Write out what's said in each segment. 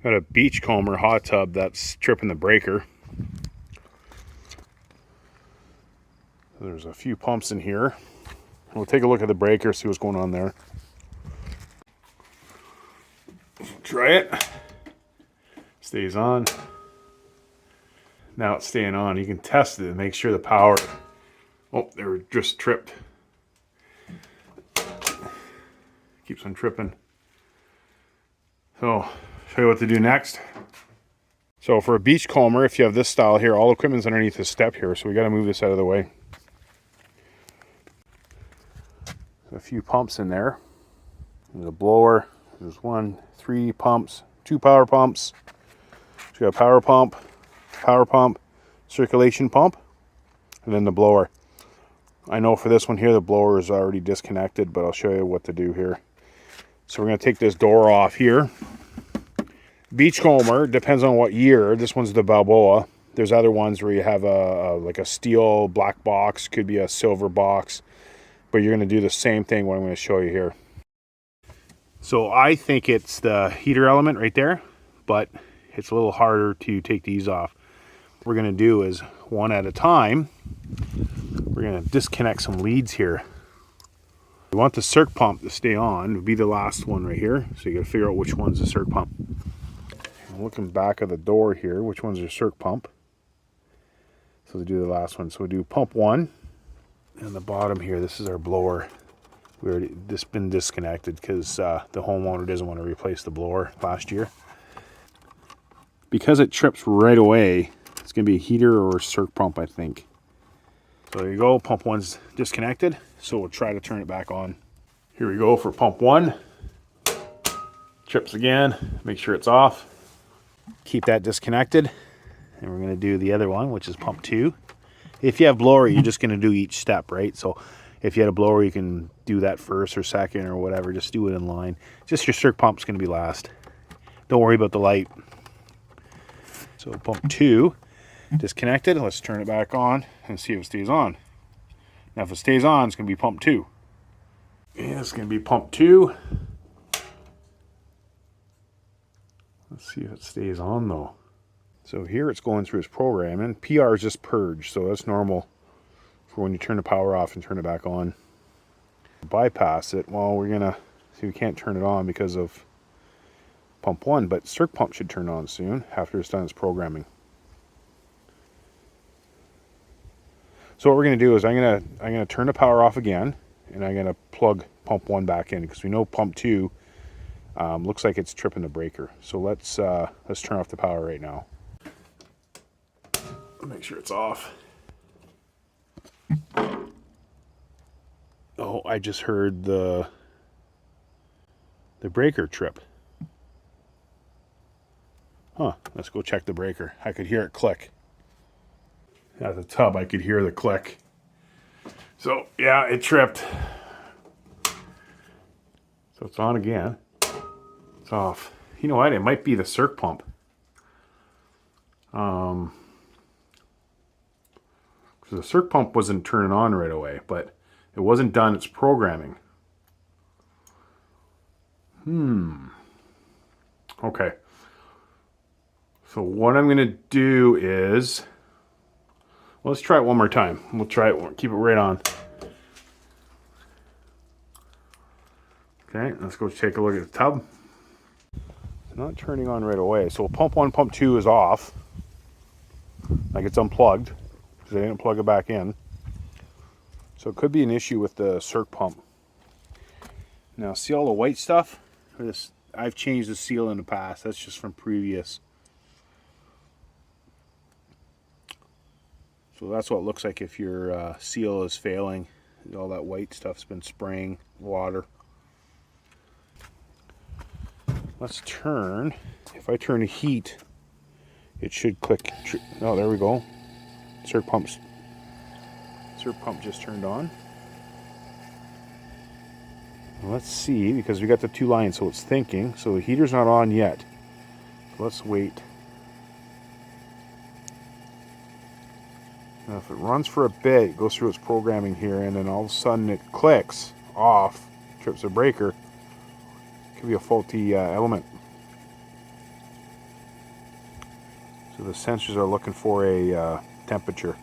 Got a beachcomber hot tub that's tripping the breaker. There's a few pumps in here. We'll take a look at the breaker, see what's going on there. Try it. Stays on. Now it's staying on. You can test it and make sure the power. Oh, they were just tripped. Keeps on tripping. So, show you what to do next. So for a beachcomber, if you have this style here, all the equipment's underneath the step here, so we got to move this out of the way. A few pumps in there. There's a blower. There's 3 pumps, 2 power pumps. So you got a power pump, circulation pump, and then the blower. I know for this one here, the blower is already disconnected, but I'll show you what to do here. So we're going to take this door off here. Beachcomber, depends on what year. This one's the Balboa. There's other ones where you have like a steel black box, could be a silver box, but you're going to do the same thing what I'm going to show you here. So I think it's the heater element right there, but it's a little harder to take these off. What we're going to do is one at a time. We're going to disconnect some leads here. We want the circ pump to stay on. It would be the last one right here. So you got to figure out which one's the circ pump. I'm looking back of the door here, which one's your circ pump. So we do the last one. So we do pump 1. And the bottom here, this is our blower. We already been disconnected because the homeowner doesn't want to replace the blower last year. Because it trips right away, it's going to be a heater or a circ pump, I think. So there you go, pump 1's disconnected. So we'll try to turn it back on. Here we go for pump 1. Trips again, make sure it's off. Keep that disconnected. And we're going to do the other one, which is pump 2. If you have blower, you're just going to do each step, right? So if you had a blower, you can do that first or second or whatever. Just do it in line. Just your circ pump's going to be last. Don't worry about the light. So pump 2 disconnected. Let's turn it back on and see if it stays on. Now if it stays on, it's going to be pump 2. And it's going to be pump 2. Let's see if it stays on though. So here it's going through its programming. PR is just purge, so that's normal for when you turn the power off and turn it back on. Bypass it. Well, we're going to see, we can't turn it on because of pump 1, but circ pump should turn on soon after it's done its programming. So what we're going to do is I'm going to turn the power off again, and I'm going to plug pump 1 back in because we know pump 2 looks like it's tripping the breaker. So let's turn off the power right now. Make sure it's off. Oh, I just heard the breaker trip. Huh, let's go check the breaker. I could hear it click. At the tub, I could hear the click. So, yeah, it tripped. So it's on again. It's off. You know what? It might be the circ pump. The circ pump wasn't turning on right away, but it wasn't done its programming. Okay. So what I'm going to do is, well, let's try it one more time. We'll try it, keep it right on. Okay, let's go take a look at the tub. It's not turning on right away. So pump 1, pump 2 is off. Like it's unplugged. They didn't plug it back in. So it could be an issue with the circ pump. Now see all the white stuff? This, I've changed the seal in the past. That's just from previous. So that's what it looks like if your seal is failing. All that white stuff's been spraying water. Let's turn. If I turn the heat, it should click. Oh, there we go. Circ pump just turned on. Let's see, because we got the 2 lines, so it's thinking. So the heater's not on yet. So let's wait. Now if it runs for a bit, it goes through its programming here, and then all of a sudden it clicks off, trips a breaker. Could be a faulty element. So the sensors are looking for a temperature.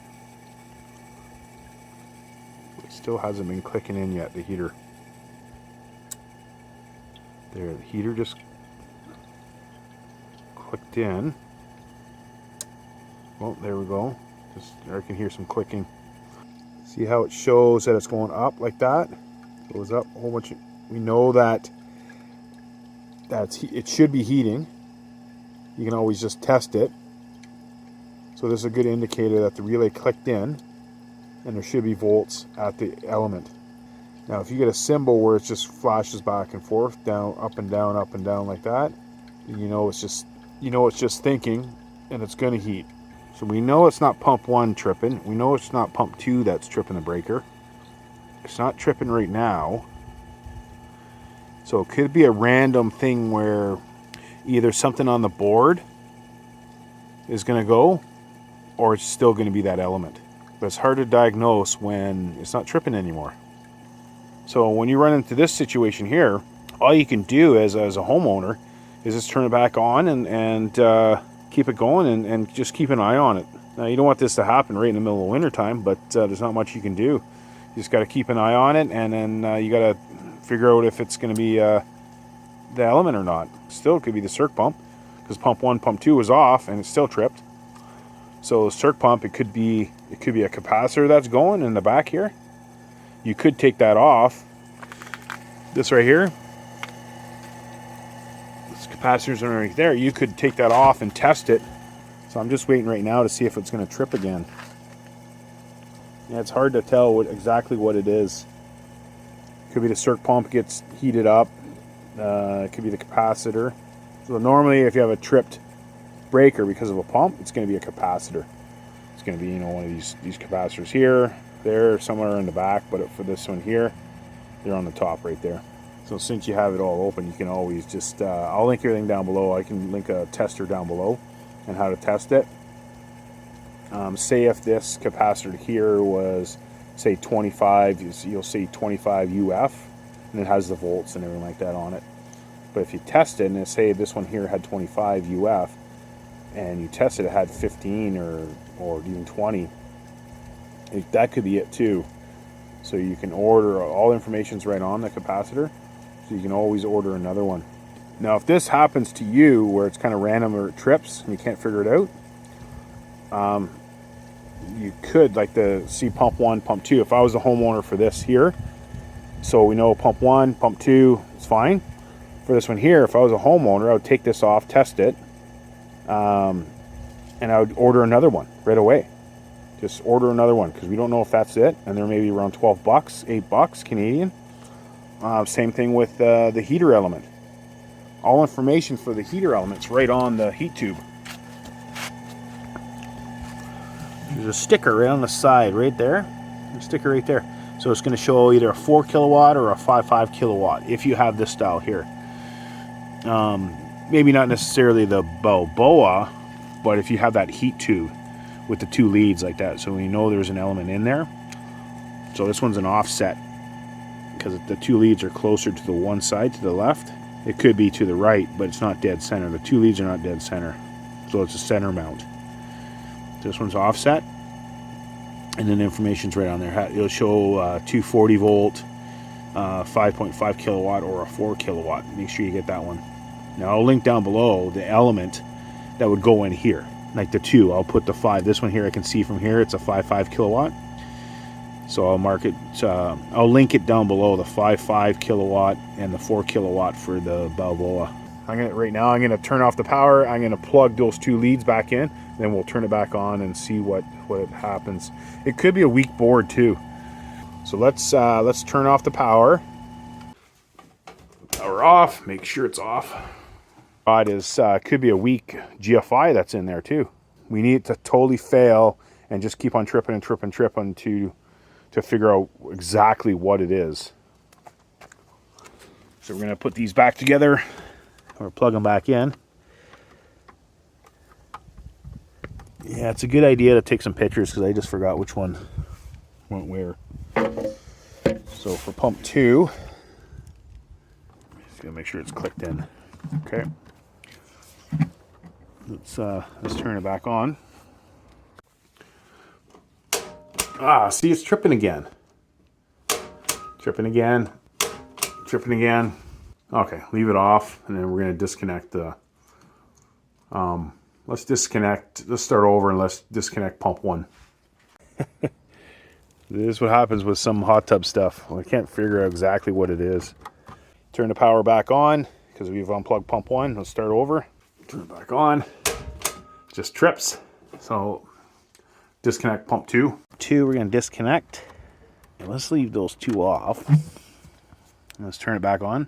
It still hasn't been clicking in yet, the heater. There, the heater just clicked in. Well, there we go. Just, I can hear some clicking. See how it shows that it's going up like that? It goes up a whole bunch. We know that it should be heating. You can always just test it. So this is a good indicator that the relay clicked in, and there should be volts at the element. Now, if you get a symbol where it just flashes back and forth, down, up and down like that, you know it's just thinking, and it's going to heat. So we know it's not pump 1 tripping. We know it's not pump 2 that's tripping the breaker. It's not tripping right now. So it could be a random thing where either something on the board is going to go, or it's still going to be that element. But it's hard to diagnose when it's not tripping anymore. So when you run into this situation here, all you can do as a homeowner is just turn it back on and keep it going and just keep an eye on it. Now, you don't want this to happen right in the middle of winter time, but there's not much you can do. You just got to keep an eye on it, and then you got to figure out if it's going to be the element or not. Still, it could be the circ pump, because pump 1, pump 2 was off, and it still tripped. So the circ pump, it could be a capacitor that's going in the back here. You could take that off. This right here, this capacitor's right there. You could take that off and test it. So I'm just waiting right now to see if it's going to trip again. Yeah, it's hard to tell exactly what it is. Could be the circ pump gets heated up. It could be the capacitor. So normally, if you have a tripped breaker because of a pump, it's going to be a capacitor. It's going to be, one of these capacitors here, there, somewhere in the back. But for this one here, they're on the top right there. So since you have it all open, you can always just I'll link everything down below. I can link a tester down below and how to test it. Say if this capacitor here was, say, 25, you'll see 25 UF, and it has the volts and everything like that on it. But if you test it, and say this one here had 25 UF, and you test it had 15 or even 20, that could be it too. So you can order, all information's right on the capacitor, so you can always order another one. Now, if this happens to you where it's kind of random or it trips and you can't figure it out, you could, like see pump 1, pump 2. If I was the homeowner for this here, so we know pump 1, pump 2 is fine. For this one here, if I was a homeowner, I would take this off, test it, and I would order another one right away. Just order another one, because we don't know if that's it, and they're maybe around 12 bucks, 8 bucks Canadian. Same thing with the heater element. All information for the heater element's right on the heat tube. There's a sticker right on the side, right there. A sticker right there. So it's going to show either a 4 kilowatt or a 5.5 kilowatt if you have this style here. Maybe not necessarily the Balboa, but if you have that heat tube with the 2 leads like that, so we know there's an element in there. So this one's an offset because the 2 leads are closer to the one side, to the left. It could be to the right, but it's not dead center. The 2 leads are not dead center, so it's a center mount. This one's offset, and then the information's right on there. It'll show 240 volt, 5.5 kilowatt, or a 4 kilowatt. Make sure you get that one. Now I'll link down below the element that would go in here, like the 2. I'll put the 5. This one here I can see from here. It's a 5.5 kilowatt. So I'll mark it. I'll link it down below, the 5.5 kilowatt and the 4 kilowatt for the Balboa. Right now I'm gonna turn off the power. I'm gonna plug those 2 leads back in. Then we'll turn it back on and see what happens. It could be a weak board too. So let's turn off the power. Power off. Make sure it's off. It could be a weak GFI that's in there too. We need it to totally fail and just keep on tripping and tripping to figure out exactly what it is. So we're gonna put these back together or plug them back in. Yeah, it's a good idea to take some pictures because I just forgot which one went where. So for pump 2, just gonna make sure it's clicked in. Okay. Let's turn it back on. See, it's tripping again. Tripping again. Tripping again. Okay, leave it off, and then we're going to disconnect the... let's start over and let's disconnect pump 1. This is what happens with some hot tub stuff. I can't figure out exactly what it is. Turn the power back on, because we've unplugged pump 1. Let's start over. Turn it back on. Just trips. So, disconnect pump 2. We're going to disconnect. And let's leave those 2 off. Let's turn it back on.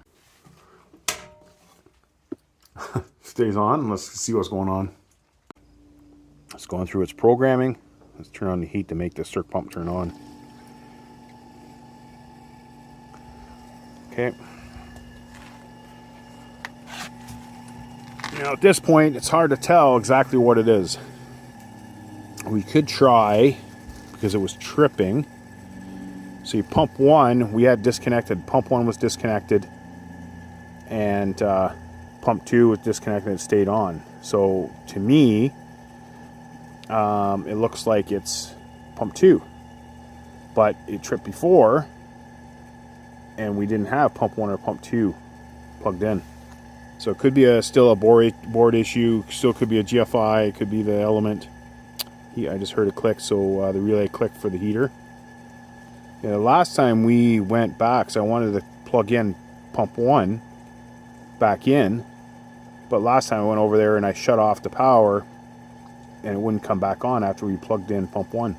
Stays on. Let's see what's going on. It's going through its programming. Let's turn on the heat to make the circ pump turn on. Okay. Now at this point, it's hard to tell exactly what it is. We could try, because it was tripping. See, pump 1, we had disconnected. Pump 1 was disconnected. And pump 2 was disconnected and stayed on. So to me, it looks like it's pump 2. But it tripped before, and we didn't have pump 1 or pump 2 plugged in. So it could be still a board issue. Still could be a GFI. It could be the element. I just heard a click, so the relay clicked for the heater. Yeah, the last time we went back, so I wanted to plug in pump 1 back in, but last time I went over there and I shut off the power and it wouldn't come back on after we plugged in pump 1.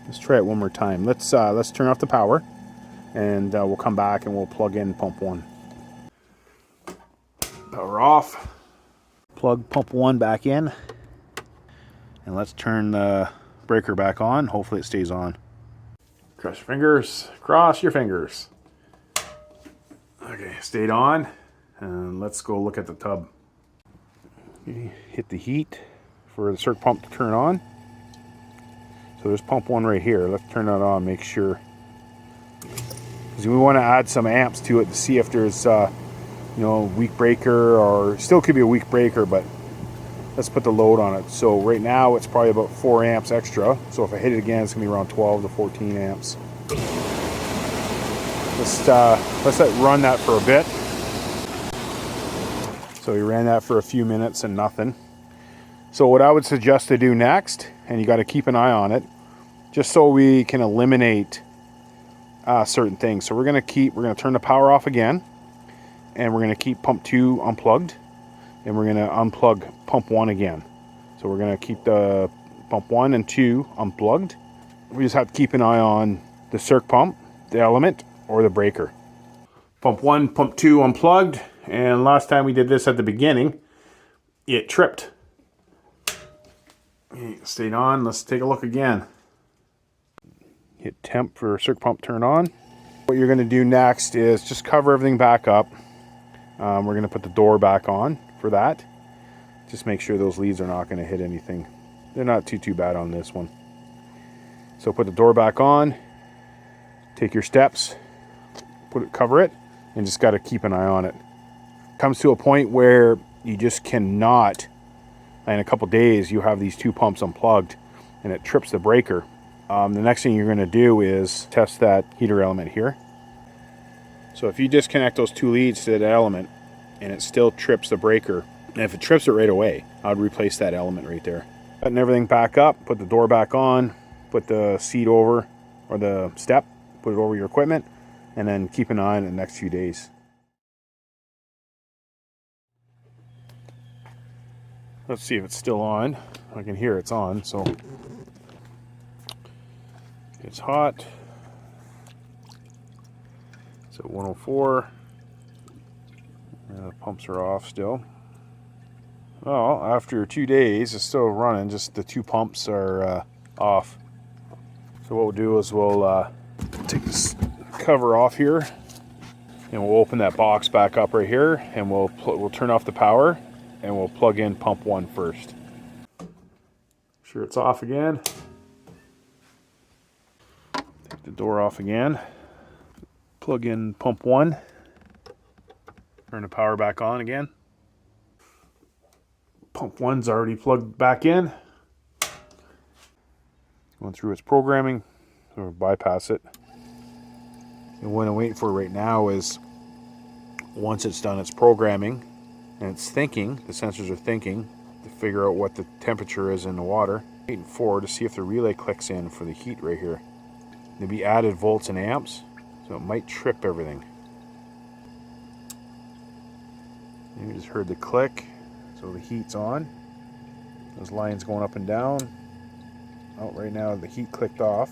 Let's try it one more time. Let's turn off the power, and we'll come back and we'll plug in pump 1. Power off. Plug pump 1 back in, and let's turn the breaker back on. Hopefully it stays on. Cross your fingers. Cross your fingers. Okay, stayed on, and let's go look at the tub. Okay, hit the heat for the circ pump to turn on. So there's pump 1 right here. Let's turn that on, make sure. Because we want to add some amps to it to see if there's, weak breaker, or still could be a weak breaker, but let's put the load on it. So right now it's probably about 4 amps extra. So if I hit it again, it's going to be around 12 to 14 amps. Let's run that for a bit. So we ran that for a few minutes and nothing. So what I would suggest to do next, and you got to keep an eye on it, just so we can eliminate certain things. So we're going to turn the power off again, and we're going to keep pump 2 unplugged, and we're going to unplug pump 1 again. So we're going to keep the pump 1 and 2 unplugged. We just have to keep an eye on the circ pump, the element, or the breaker. Pump 1, pump 2 unplugged, and last time we did this at the beginning, it tripped. It stayed on. Let's take a look again. Hit temp for circ pump turn on. What you're going to do next is just cover everything back up. We're going to put the door back on for that. Just make sure those leads are not going to hit anything. They're not too bad on this one. So put the door back on. Take your steps. Cover it, and just got to keep an eye on it. Comes to a point where you just cannot, in a couple days you have these 2 pumps unplugged and it trips the breaker. The next thing you're going to do is test that heater element here. So if you disconnect those 2 leads to that element and it still trips the breaker, and if it trips it right away, I would replace that element right there. Button everything back up, put the door back on, put the seat over, or the step, put it over your equipment, and then keep an eye on it the next few days. Let's see if it's still on. I can hear it's on, so it's hot. It's at 104. The pumps are off still. Well, after 2 days, it's still running, just the 2 pumps are off. So what we'll do is we'll take this cover off here, and we'll open that box back up right here, and we'll turn off the power, and we'll plug in pump 1 first. Sure it's off again. Take the door off again. Plug in pump 1. Turn the power back on again. Pump 1's already plugged back in. Going through its programming, or bypass it. And what I'm waiting for right now is once it's done its programming and it's thinking, the sensors are thinking to figure out what the temperature is in the water. Waiting for to see if the relay clicks in for the heat right here. There'll be added volts and amps, so it might trip everything. You just heard the click, so the heat's on. Those lines going up and down. Oh, right now the heat clicked off.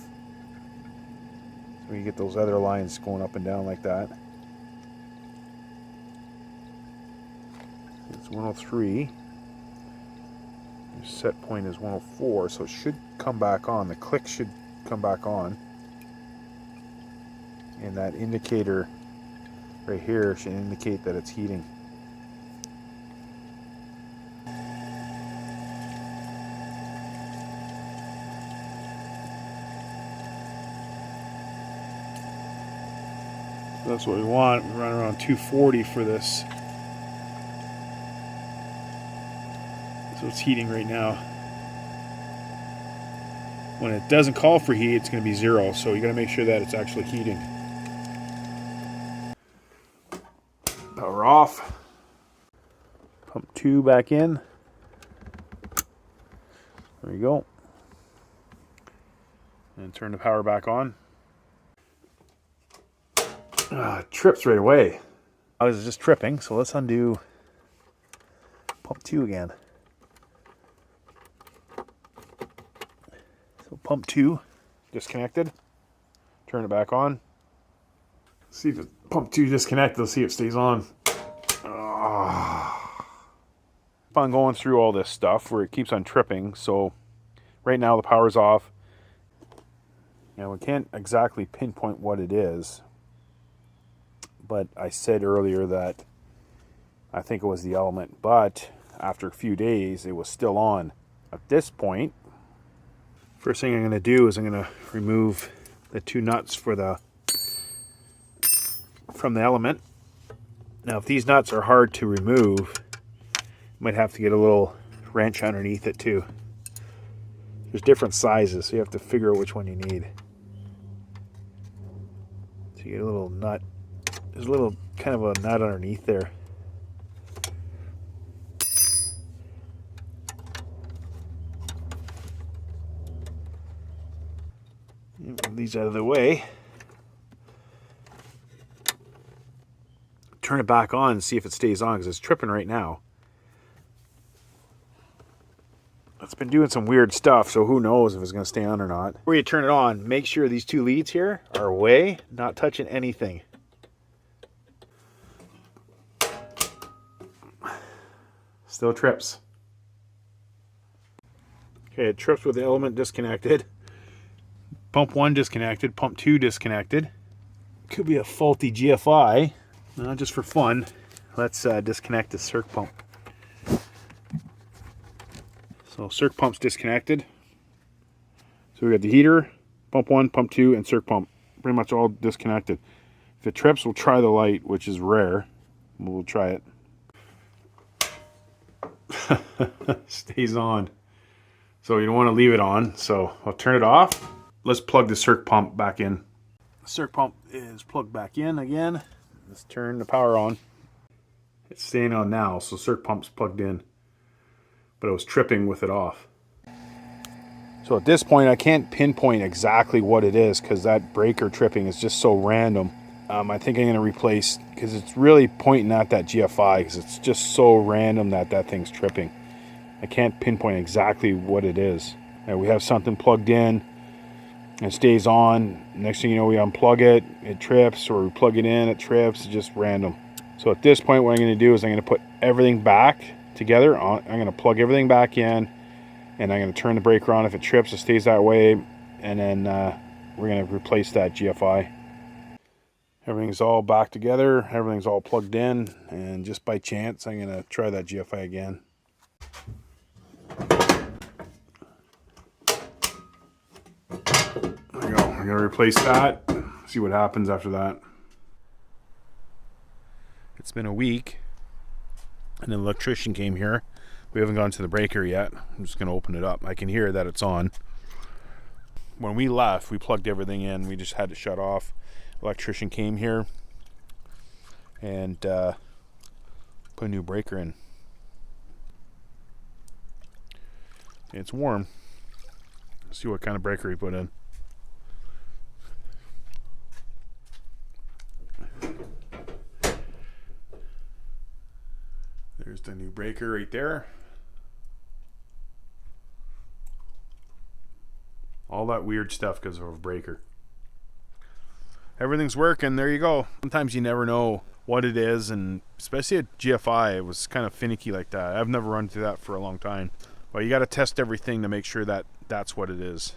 So you get those other lines going up and down like that. It's 103. Your set point is 104, so it should come back on. The click should come back on. And that indicator right here should indicate that it's heating. That's what we want. We run around 240 for this. So it's heating right now. When it doesn't call for heat, it's going to be 0. So you got to make sure that it's actually heating. Power off. Pump 2 back in. There we go. And turn the power back on. Trips right away. I was just tripping, so let's undo pump 2 again. So pump 2 disconnected. Turn it back on. See if pump 2 disconnected. Let's see if it stays on. I'm going through all this stuff where it keeps on tripping. So right now the power's off. Now we can't exactly pinpoint what it is. But I said earlier that I think it was the element, but after a few days it was still on. At this point, first thing I'm going to do is I'm going to remove the 2 nuts from the element. Now if these nuts are hard to remove, you might have to get a little wrench underneath it too. There's different sizes, so you have to figure out which one you need. So you get a little nut. There's a little kind of a nut underneath there. Move these out of the way. Turn it back on and see if it stays on because it's tripping right now. It's been doing some weird stuff, so who knows if it's going to stay on or not. Before you turn it on, make sure these 2 leads here are away, not touching anything. Still trips. Okay, it trips with the element disconnected. Pump 1 disconnected. Pump 2 disconnected. Could be a faulty GFI. Just for fun, let's disconnect the circ pump. So circ pump's disconnected. So we got the heater, pump 1, pump 2, and circ pump. Pretty much all disconnected. If it trips, we'll try the light, which is rare. We'll try it. Stays on. So you don't want to leave it on. So I'll turn it off. Let's plug the circ pump back in. The circ pump is plugged back in again. Let's turn the power on. It's staying on now, so circ pump's plugged in. But it was tripping with it off. So at this point I can't pinpoint exactly what it is because that breaker tripping is just so random. I think I'm going to replace, because it's really pointing at that GFI because it's just so random that that thing's tripping. I can't pinpoint exactly what it is. Now we have something plugged in, it stays on. Next thing you know, we unplug it, it trips, or we plug it in, it trips. It's just random. So at this point, what I'm going to do is I'm going to put everything back together. I'm going to plug everything back in, and I'm going to turn the breaker on. If it trips, it stays that way, and then we're going to replace that GFI. Everything's all back together, everything's all plugged in, and just by chance I'm going to try that GFI again. There we go. I'm going to replace that, see what happens after that. It's been a week, and an electrician came here We haven't gone to the breaker yet. I'm just going to open it up. I can hear that it's on. When we left, we plugged everything in. We just had to shut off. Electrician came here and put a new breaker in. It's warm. Let's see what kind of breaker he put in. There's the new breaker right there. All that weird stuff because of a breaker. Everything's working. There you go. Sometimes you never know what it is, and especially at GFI, it was kind of finicky like that. I've never run through that for a long time. But you got to test everything to make sure that that's what it is.